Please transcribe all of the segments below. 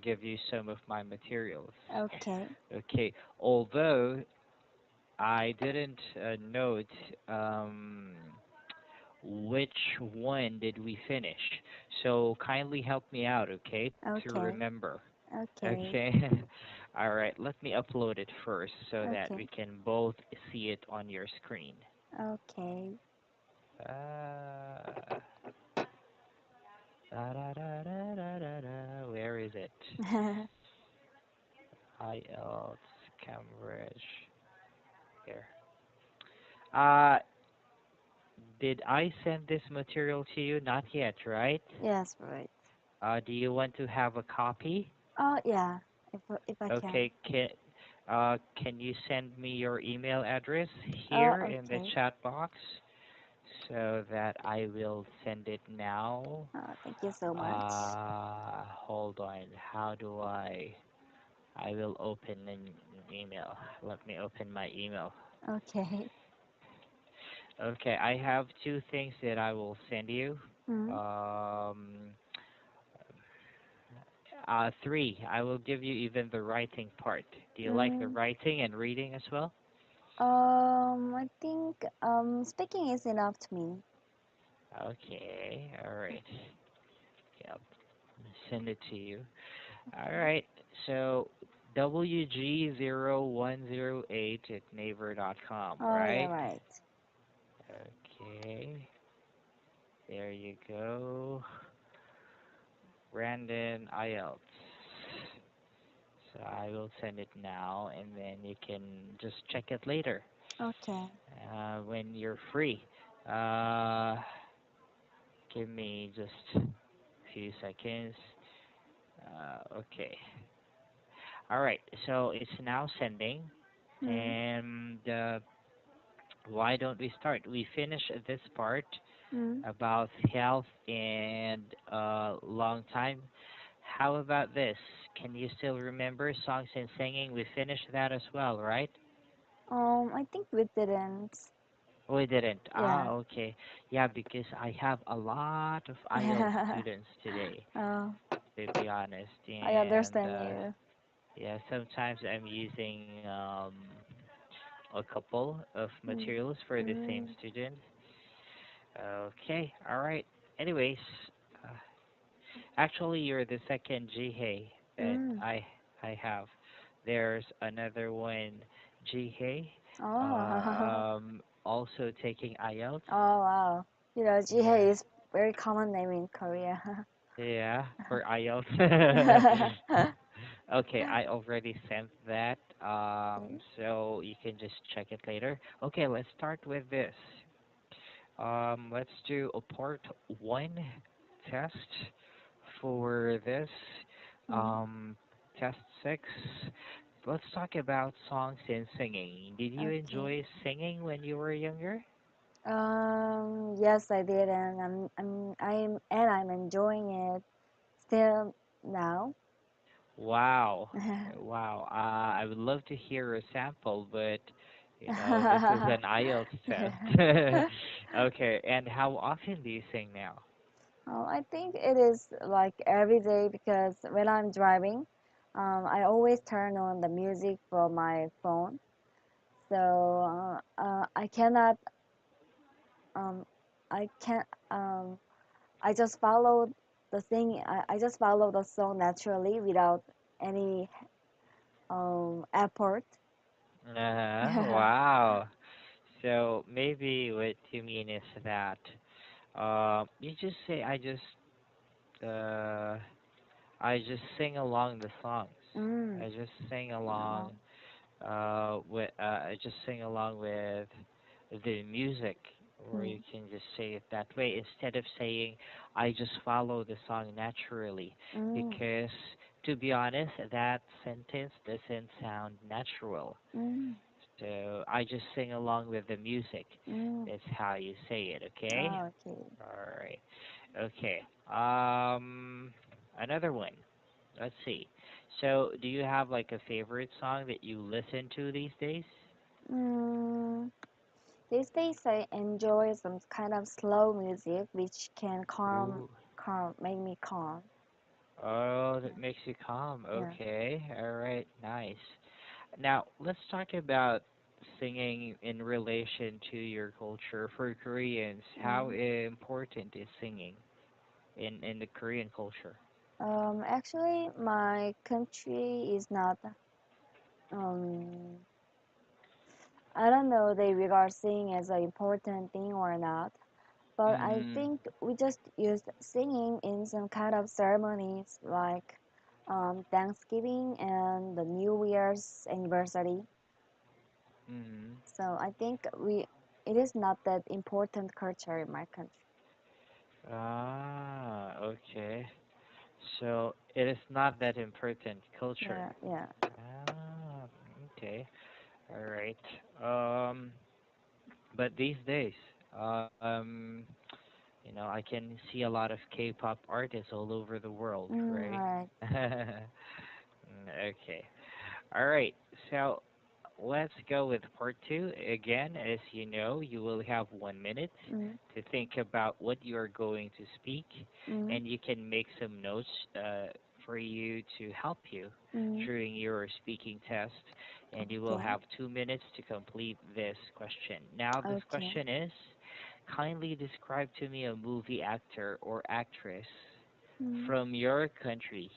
give you some of my materials. Okay. Okay, although I didn't note um, which one did we finish, so kindly help me out, okay, to Okay. remember. Okay. Okay, all right. Let me upload it first so that Okay. we can both see it on your screen. Okay. Uh, Where is it? IELTS Cambridge. Here. Uh, did I send this material to you? Not yet, right? Yes, right. Do you want to have a copy? Oh, yeah. If I can. Okay, can you send me your email address Oh, here in the okay. chat box so that I will send it now? Thank you so much. Hold on. How do I will open an email. Let me open my email. Okay. Okay, I have two things that I will send you. Mm. Um, Three. I will give you even the writing part. Do you like the Mm. writing and reading as well? I think speaking is enough to me. Okay, all right. Yep, send it to you. All right, so WG0108 at naver.com, Oh, yeah, right? right. Okay, there you go. Brandon IELTS. So I will send it now, and then you can just check it later Okay. when you're free. Uh, Give me just a few seconds. Okay. All right. So it's now sending, Mm. and why don't we start? We finish this part Mm. about health and long time. How about this? Can you still remember songs and singing? We finished that as well, right? I think we didn't. We didn't. Ah, Yeah. okay. Yeah, because I have a lot of IELTS students today, Oh, to be honest. I And understand you. yeah, sometimes I'm using a couple of Mm. materials for the same Mm. student. Okay, all right. Anyways, uh, actually, you're the second Jihei that Mm. I have. There's another one, Jihei, Oh. also taking IELTS. Oh, wow. You know, Yeah, Jihei is very common name in Korea. yeah, for IELTS. Okay, I already sent that. Okay. So you can just check it later. Okay, let's start with this. Let's do a part one test for this. Mm. Um, Test six. Let's talk about songs and singing. Did you Okay. enjoy singing when you were younger? Yes, I did, and I'm enjoying it still now. Wow. Wow. I would love to hear a sample, but this is an IELTS test. Okay, and how often do you sing now? I think it is like every day because when I'm driving, I always turn on the music from my phone. So I cannot, um, I can't, I just follow the thing. I just follow the song naturally without any effort. Wow. So maybe what you mean is that you just say uh I just sing along the songs. Mm. I just sing Oh. along I just sing along with the music, or Mm. you can just say it that way instead of saying I just follow the song naturally, Mm. because to be honest, that sentence doesn't sound natural. Mm. So I just sing along with the music. Mm. That's how you say it, okay? Oh, okay. All right. Okay. Another one. Let's see. So, do you have like a favorite song that you listen to these days? Mm. These days I enjoy some kind of slow music which can Ooh. make me calm. Oh, that makes you calm. Yeah. Okay. All right. Nice. Now, let's talk about singing in relation to your culture. For Koreans, how Mm. important is singing in the Korean culture? Actually, my country is not. Um, I don't know they regard singing as an important thing or not, but I Mm, think we just use singing in some kind of ceremonies like Thanksgiving and the New Year's anniversary. mm. So I think it is not that important culture in my country. Ah, okay. So it is not that important culture. Yeah, yeah. Ah, okay. All right. Um, but these days, um, I can see a lot of K-pop artists all over the world, right? Right. Okay. All right. So let's go with part two. Again, as you know, you will have 1 minute Mm, to think about what you are going to speak, mm, and you can make some notes for you to help you mm. during your speaking test. And you will Okay. have 2 minutes to complete this question. Now, this Okay. question is kindly describe to me a movie actor or actress Mm, from your country,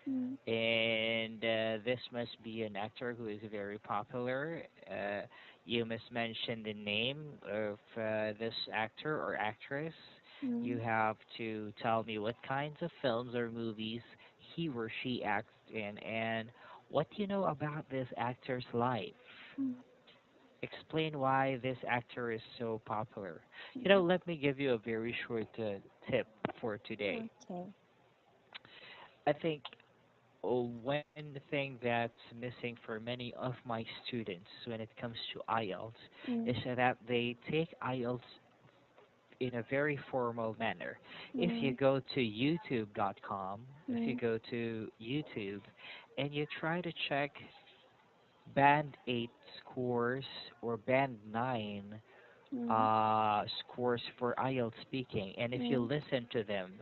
mm, and this must be an actor who is very popular. You must mention the name of this actor or actress. You mm, have to tell me what kinds of films or movies he or she acts in, and what you know about this actor's life. mm, Explain why this actor is so popular. mm. Let me give you a very short tip for today. Okay. I think one thing that's missing for many of my students when it comes to IELTS Mm, is that they take IELTS in a very formal manner. If you mm, go to youtube.com, if you mm, go to YouTube and you try to check band 8 scores or band 9 mm, scores for IELTS speaking, and if you mm, listen to them,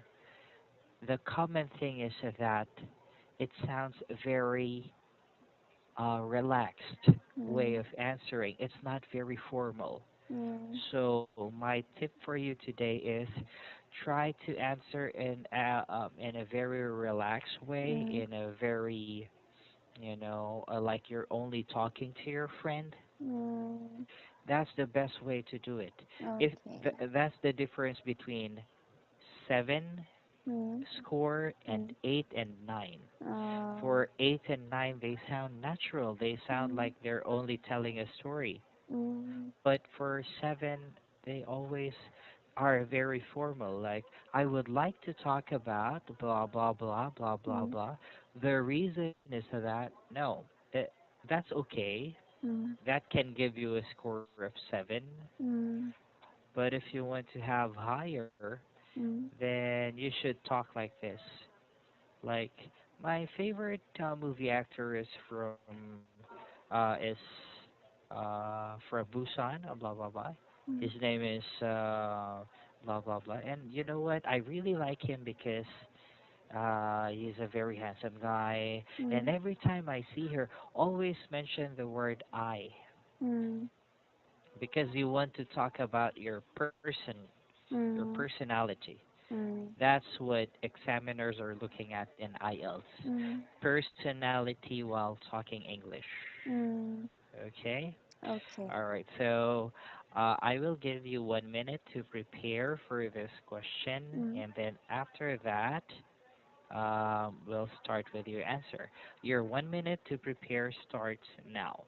the common thing is that it sounds very relaxed way mm, of answering. It's not very formal. mm, So my tip for you today is try to answer in a very relaxed way, mm, in a very like you're only talking to your friend. mm. That's the best way to do it. If Okay. that's the difference between 7 Mm, score and mm. 8 and 9. Uh, For 8 and 9, they sound natural. They sound mm, like they're only telling a story. mm, But for 7, they always are very formal. Like, I would like to talk about blah, blah, blah, blah, blah, mm, blah. The reason is that, no, that's okay. mm, That can give you a score of 7. mm, But if you want to have higher, mm, then you should talk like this. Like my favorite movie actor is from Busan, blah blah blah. His mm, name is blah blah blah. And you know what? I really like him because he's a very handsome guy. And mm, every time I see her, always mention the word I mm, because you want to talk about your mm, personality. mm, That's what examiners are looking at in IELTS. mm, Personality while talking English. mm. Okay? Okay. All right. So I will give you 1 minute to prepare for this question, Mm. and then after that, we'll start with your answer. Your 1 minute to prepare starts now.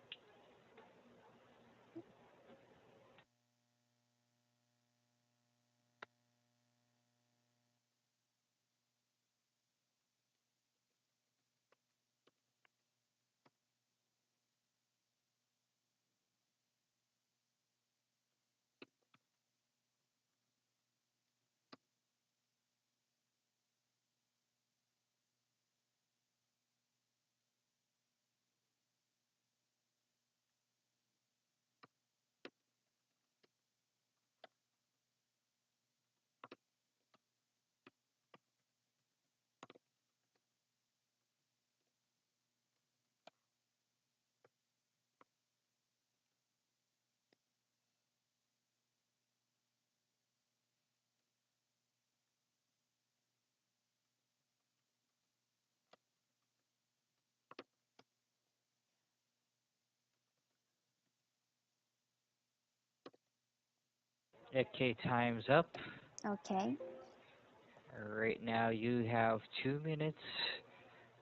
Okay, time's up. Okay. Right now, you have 2 minutes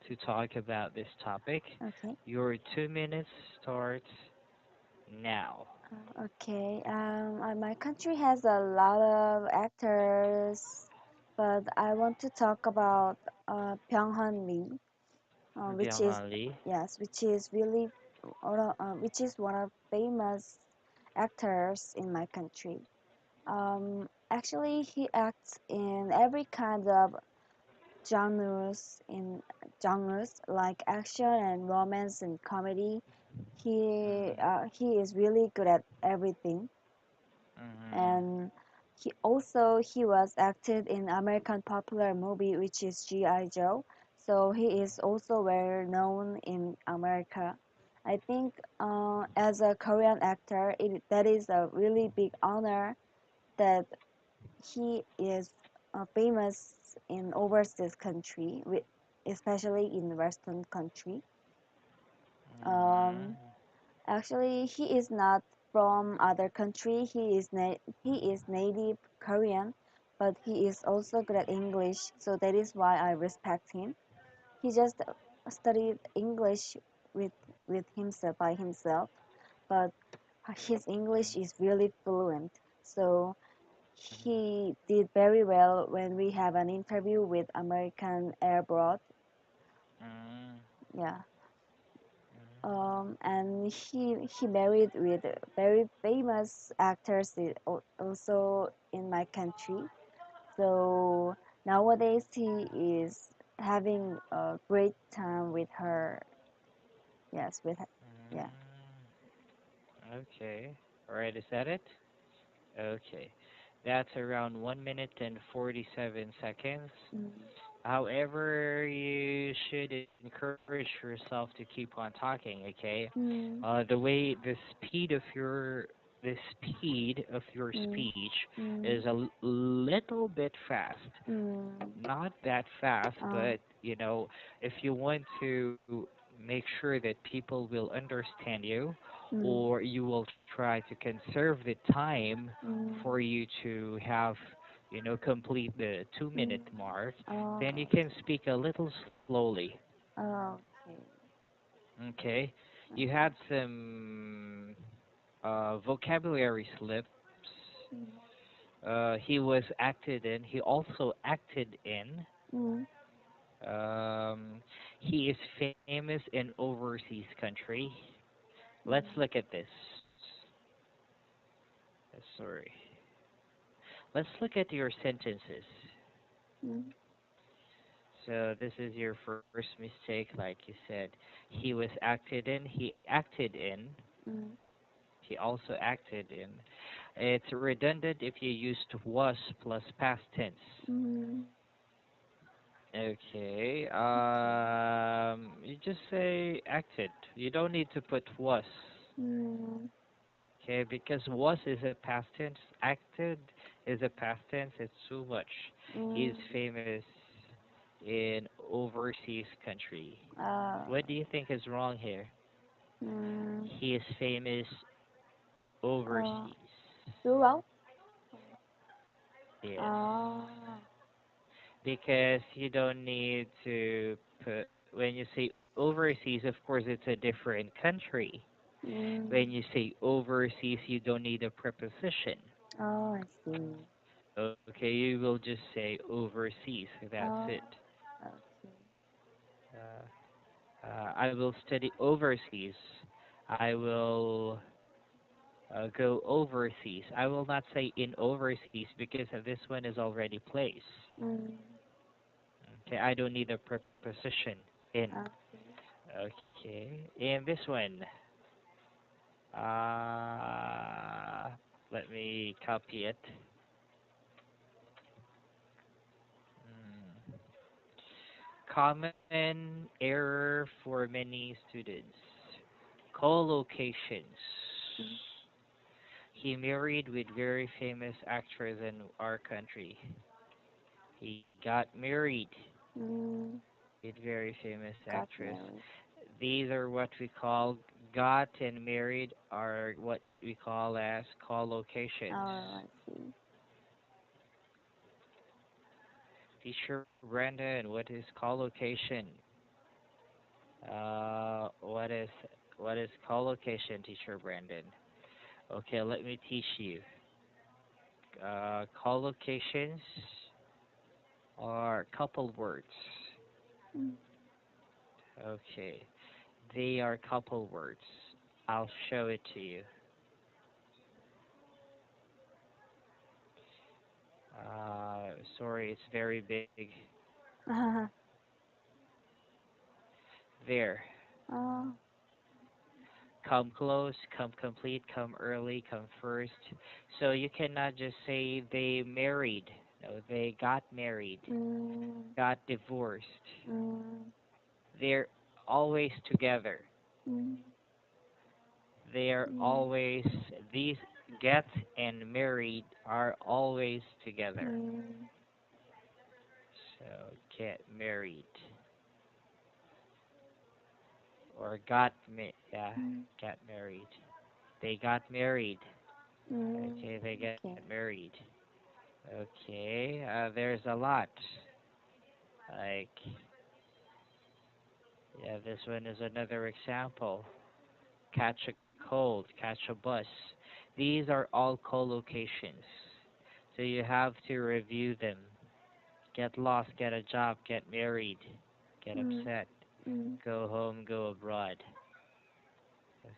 to talk about this topic. Okay. Your 2 minutes starts now. Okay. My country has a lot of actors, but I want to talk about Byung-hun Lee, which is Byung-hun Lee. yes, which is one of famous actors in my country. Actually, he acts in every kind of genres like action and romance and comedy. He is really good at everything, Mm-hmm. and he was acted in American popular movie which is G.I. Joe. So he is also well known in America. I think as a Korean actor, that is a really big honor that he is famous in overseas country, especially in Western country. Um, Mm-hmm. Actually, he is not from other country. He is native Korean, but he is also good at English, so that is why I respect him. He just studied English with himself by himself, but his English is really fluent. So he did very well when we have an interview with American Airboard. Mm-hmm. Yeah. And he married with very famous actors also in my country. So nowadays he is having a great time with her. Yes, with her. Yeah. Okay. All right, is that it? Okay. That's around 1 minute and 47 seconds. Mm, However, you should encourage yourself to keep on talking, okay? mm, The speed of your mm, speech mm, is little bit fast. mm, Not that fast, uh, but if you want to make sure that people will understand you, mm, or you will try to conserve the time mm, for you to have, complete the 2 minute mm. mark, then you Oh, can speak a little slowly. okay. Okay? You had some vocabulary slips. Mm, He also acted in. mm, He is famous in overseas country. Let's mm, look at this. Sorry. Let's look at your sentences. mm, So this is your first mistake, like you said. He was acted in. He acted in. mm, He also acted in. It's redundant if you used was plus past tense. mm, Okay. You just say acted. You don't need to put was. mm, Okay, because was is a past tense. Acted is a past tense. It's too much. He's mm, famous in overseas country. uh, What do you think is wrong here? mm, He is famous uh, overseas. throughout. Yes. Ah, Because you don't need to put, when you say overseas, of course, it's a different country. When mm, you say overseas, you don't need a preposition. oh, I see. Okay, you will just say overseas. That's Oh, it. okay. I will study overseas. I will go overseas. I will not say in overseas because this one is already placed. Mm, Okay, I don't need a preposition in. okay. Okay, and this one, uh, let me copy it. Mm. Common error for many students. Collocations. Mm, He married with very famous actress in our country. He got married mm, with very famous got actress. married. These are what we call got and married are what we call as collocations. Oh, I see. Teacher Brandon, what is collocation? What is collocation, Teacher Brandon? Okay, let me teach you. Collocations are couple words. Mm. Okay, they are couple words. I'll show it to you. Sorry, it's very big. There. Oh. Come close, come complete, come early, come first. So you cannot just say they married. No, they got married, Mm. got divorced. Mm. They're always together. Mm. They're Mm. always, these get and married are always together. Mm. So get married or got yeah, Mm. got married. They got married. Mm. Okay, they get Okay. married. Okay, there's a lot. Like, yeah, this one is another example. Catch a cold, catch a bus. These are all collocations. So you have to review them. Get lost, get a job, get married, get Mm. upset, Mm. go home, go abroad.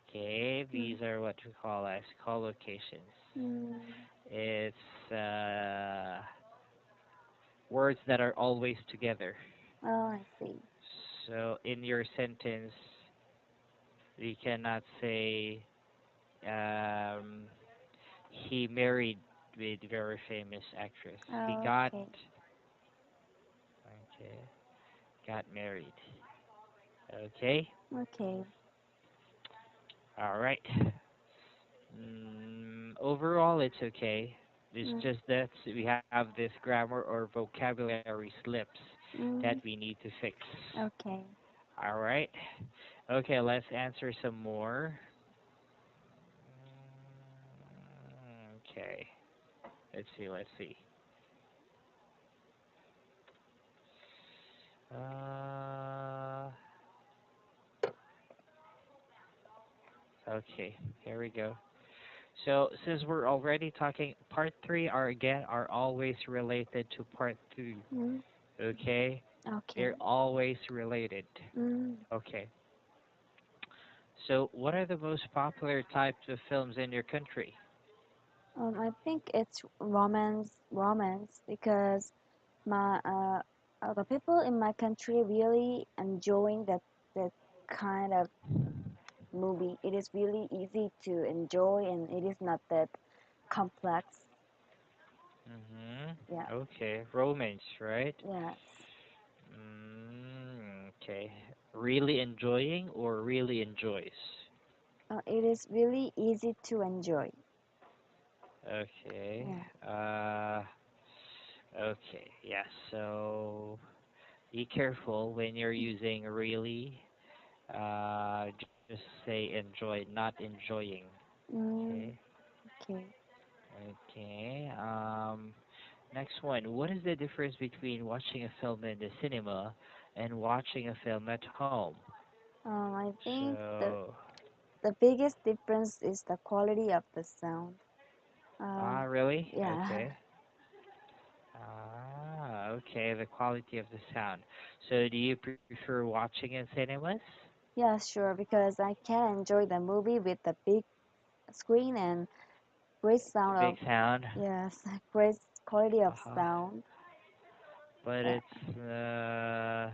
Okay, Mm. these are what we call as collocations. Mm. It's words that are always together. Oh, I see. So in your sentence, we cannot say he married with very famous actress. He Oh, got okay. okay, got married. Okay, Okay. all right. Overall, it's okay. It's Mm. just that we have this grammar or vocabulary slips that Mm. we need to fix. Okay. All right. Okay, let's answer some more. Okay. Let's see. Let's see. Uh, okay. Here we go. So since we're already talking, part three are again are always related to part two. Mm. Okay, Okay. they're always related. Mm. Okay. So what are the most popular types of films in your country? I think it's romance, because my the people in my country really enjoying that kind of movie. It is really easy to enjoy, and it is not that complex. Mhm. Yeah. Okay. Romance, right? Yes. Okay. Really enjoying or really enjoys? It is really easy to enjoy. Okay. Yeah. Okay. Yeah. So be careful when you're using really. Just say enjoy, not enjoying. Okay. Mm. Okay. Okay. Next one. What is the difference between watching a film in the cinema and watching a film at home? I think So, the biggest difference is the quality of the sound. ah, Um, really? yeah. Okay. Okay. The quality of the sound. So, do you prefer watching in cinemas? Yeah, sure, because I can enjoy the movie with the big screen and great The sound big of, sound. yes, great quality of Uh-huh. sound. But Yeah,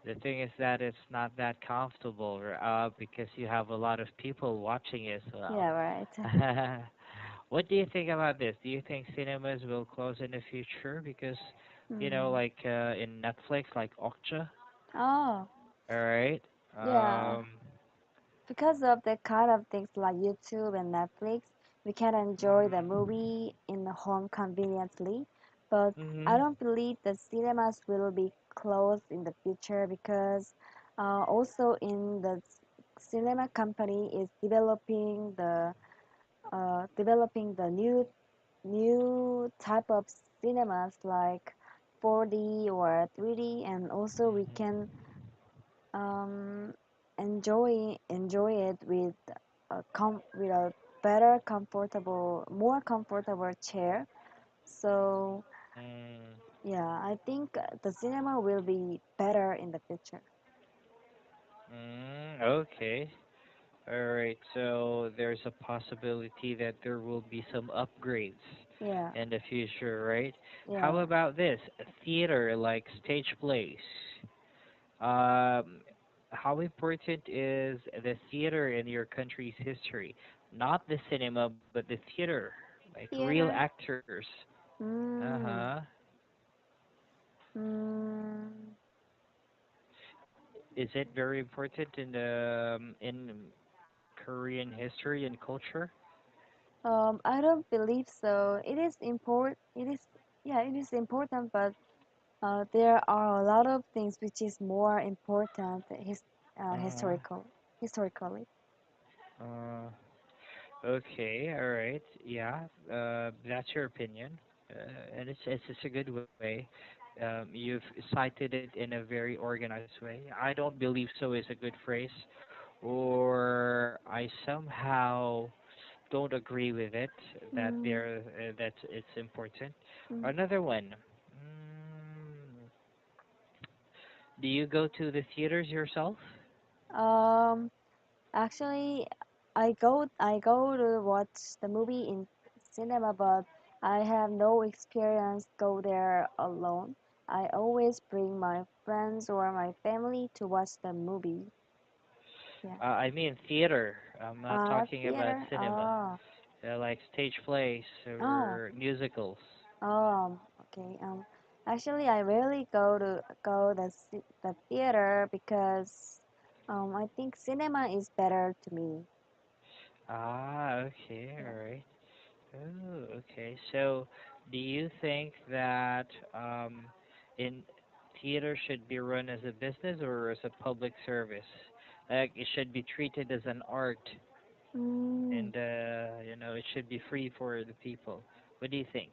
the thing is that it's not that comfortable, because you have a lot of people watching as well. yeah, right. What do you think about this? Do you think cinemas will close in the future? Because, Mm. like in Netflix, like Okja, Oh, all right? yeah. Um, Because of the kind of things like YouTube and Netflix, we can enjoy the movie in the home conveniently. But I mhm, don't believe the cinemas will be closed in the future, because also in the cinema company is developing the new type of cinemas, like 4D or 3D, and also we Mhm. can um, enjoy it with with a better comfortable more comfortable chair. So Mm, yeah, I think the cinema will be better in the future. okay. All right. So there's a possibility that there will be some upgrades Yeah, in the future, right? How yeah. about this? Theater, like stage plays. Um, how important is the theater in your country's history? Not the cinema, but the theater, like real Theater. actors. Mm, Uh-huh. mm, Is it very important in Korean history and culture? I don't believe so. It is important. Yeah, it is important, but there are a lot of things which is more important Uh, historically. uh, okay, all right. Yeah, that's your opinion. And it's a good way. You've cited it in a very organized way. I don't believe so is a good phrase, or I somehow don't agree with it that Mm, there that it's important. mm. Another one. Do you go to the theaters yourself? Um, Actually, I go to watch the movie in cinema, but I have no experience go there alone. I always bring my friends or my family to watch the movie. Yeah. I mean theater. I'm not talking about Theater. cinema. Like stage plays Oh, or musicals. okay. Actually, I rarely go the theater because I think cinema is better to me. Ah, okay, Yeah. all right. Oh, okay. So, do you think that in theater should be run as a business or as a public service? Like it should be treated as an art, Mm, and it should be free for the people. What do you think?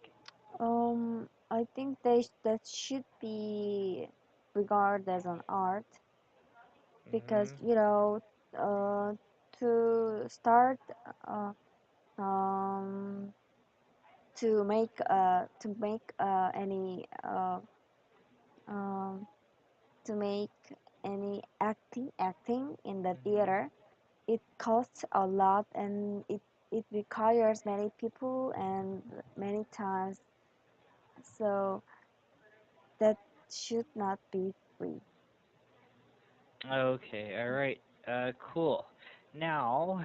I think that should be regarded as an art because Mhm. uh, to start uh, um, to make um, to make any acting in the Mhm. theater, it costs a lot and it requires many people and many times, so that should not be free. Okay, all right. Cool. Now,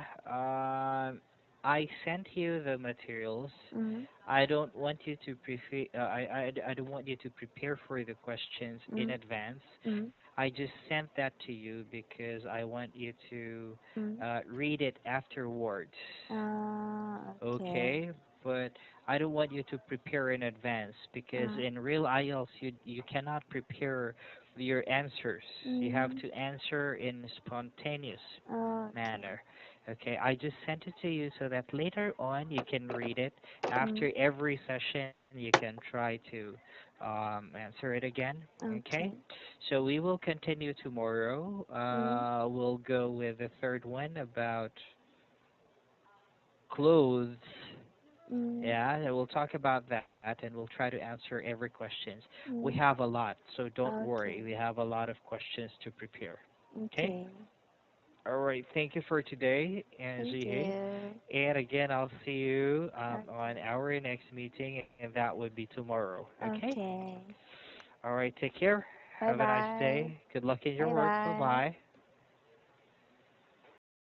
I sent you the materials. Mm-hmm. I don't want you to I don't want you to prepare for the questions in advance. Mm-hmm. I just sent that to you because I want you to Mm-hmm. read it afterwards. Okay. Okay, but I don't want you to prepare in advance because Uh, in real IELTS you cannot prepare your answers. You have mm, to answer in spontaneous okay. manner. Okay, I just sent it to you so that later on you can read it. Mm, After every session, you can try to answer it again. Okay, okay. so we will continue tomorrow. Mm, We'll go with the third one about clothes. mm, Yeah, and we'll talk about that and we'll try to answer every questions. We mm, have a lot, so don't worry. okay. We have a lot of questions to prepare. Okay? Okay. All right. Thank you for today, Thank Angie. you. And again, I'll see you on Okay. our next meeting, and that would be tomorrow. Okay? Okay. All right. Take care. Bye Have a nice bye. day. Good luck in your Bye work. Bye bye. bye.